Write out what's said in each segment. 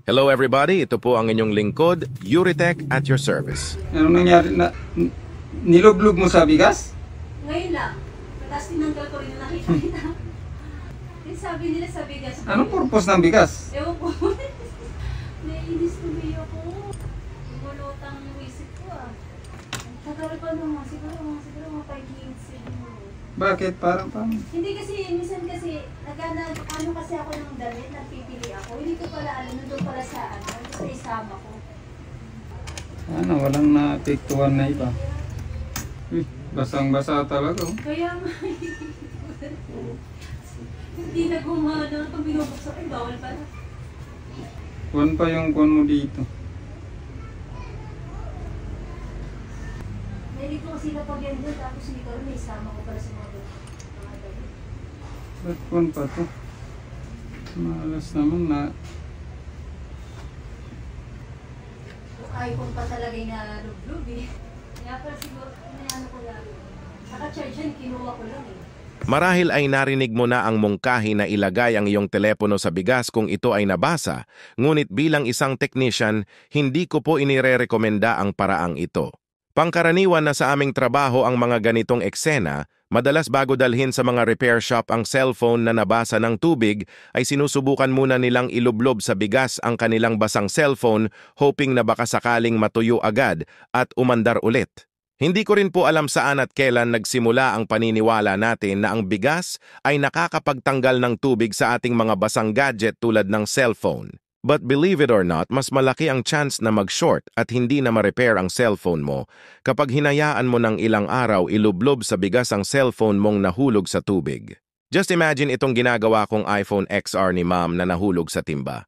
Hello everybody, ito po ang inyong lingkod, Euritech at your service. Ano nangyari na nilublog mo sa bigas? Ngayon lang. Tapos tinanggal ko rin yung nakita. Yung sabi nila sa bigas. Anong purpose ng bigas? Ewan ko. Naiinis tuloy ako. Gulotang yung isip ko ah. Tagal pa naman. Siguro mga 5 minutes siguro. Bakit? Parang Hindi kasi, minsan kasi, ano kasi ako ng damit, nagpipili ako. Hindi ko pala alam, nandun pala sa sa isama ko. ano, walang naapektuhan na iba. Basang-basa talaga. Oh. Kaya nga, hindi na gumana. Pag binubuksan ko, bawal pala. Kuwan pa yung kuwan mo dito. Hindi ko kasi napagyan doon, tapos hindi ko rin may isama ko pala sa mga damit. Ba't kuwan pa to? Malas naman na. iPhone pa talaga yung nalublob eh. Kaya pala siguro, ano ko lang. Naka-charge yan, kinuha ko lang eh. Marahil ay narinig mo na ang mungkahi na ilagay ang iyong telepono sa bigas kung ito ay nabasa, ngunit bilang isang technician, hindi ko po inirerekomenda ang paraang ito. Pangkaraniwan na sa aming trabaho ang mga ganitong eksena, madalas bago dalhin sa mga repair shop ang cellphone na nabasa ng tubig, ay sinusubukan muna nilang ilublob sa bigas ang kanilang basang cellphone, hoping na baka sakaling matuyo agad at umandar ulit. Hindi ko rin po alam saan at kailan nagsimula ang paniniwala natin na ang bigas ay nakakapagtanggal ng tubig sa ating mga basang gadget tulad ng cellphone. But believe it or not, mas malaki ang chance na mag-short at hindi na ma-repair ang cellphone mo kapag hinayaan mo ng ilang araw ilublob sa bigas ang cellphone mong nahulog sa tubig. Just imagine itong ginagawa kong iPhone XR ni Ma'am na nahulog sa timba.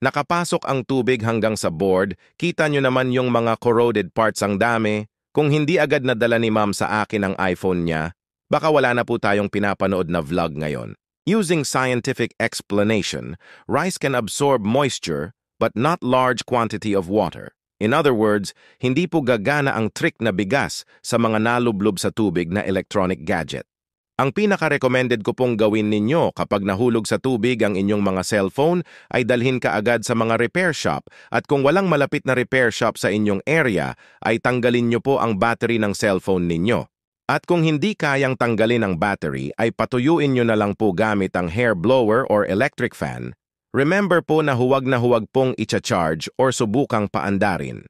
Nakapasok ang tubig hanggang sa board, kita nyo naman yung mga corroded parts ang dami. Kung hindi agad nadala ni Ma'am sa akin ang iPhone niya, baka wala na po tayong pinapanood na vlog ngayon. Using scientific explanation, rice can absorb moisture but not large quantity of water. In other words, hindi po gagana ang trick na bigas sa mga nalublob sa tubig na electronic gadget. Ang pinaka-recommended ko pong gawin ninyo kapag nahulog sa tubig ang inyong mga cellphone ay dalhin ka agad sa mga repair shop at kung walang malapit na repair shop sa inyong area ay tanggalin nyo po ang battery ng cellphone ninyo. At kung hindi kayang tanggalin ang battery ay patuyuin nyo na lang po gamit ang hair blower or electric fan. Remember po na huwag pong i-charge or subukang paandarin.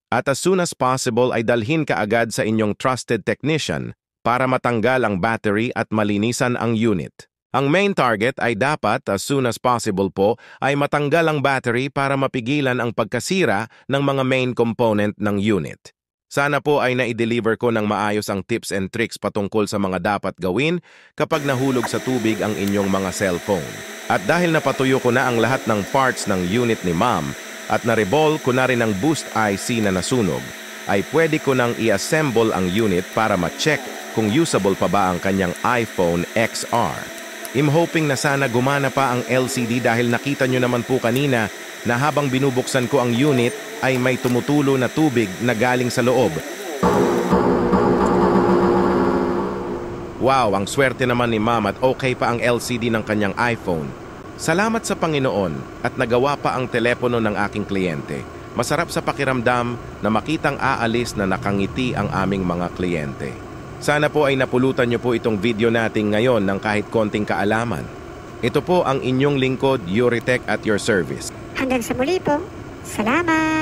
At as soon as possible ay dalhin ka agad sa inyong trusted technician para matanggal ang battery at malinisan ang unit. Ang main target ay dapat as soon as possible po ay matanggal ang battery para mapigilan ang pagkasira ng mga main component ng unit. Sana po ay na-deliver ko ng maayos ang tips and tricks patungkol sa mga dapat gawin kapag nahulog sa tubig ang inyong mga cellphone. At dahil napatuyo ko na ang lahat ng parts ng unit ni Ma'am at na-reball ko na rin ang boost IC na nasunog, ay pwede ko nang i-assemble ang unit para ma-check kung usable pa ba ang kanyang iPhone XR. I'm hoping na sana gumana pa ang LCD dahil nakita nyo naman po kanina na habang binubuksan ko ang unit ay may tumutulo na tubig na galing sa loob. Wow, ang swerte naman ni Ma'am at okay pa ang LCD ng kanyang iPhone. Salamat sa Panginoon at nagawa pa ang telepono ng aking kliyente. Masarap sa pakiramdam na makitang aalis na nakangiti ang aming mga kliyente. Sana po ay napulutan niyo po itong video natin ngayon ng kahit konting kaalaman. Ito po ang inyong lingkod, Euritech at your service. Hanggang sa muli po. Salamat!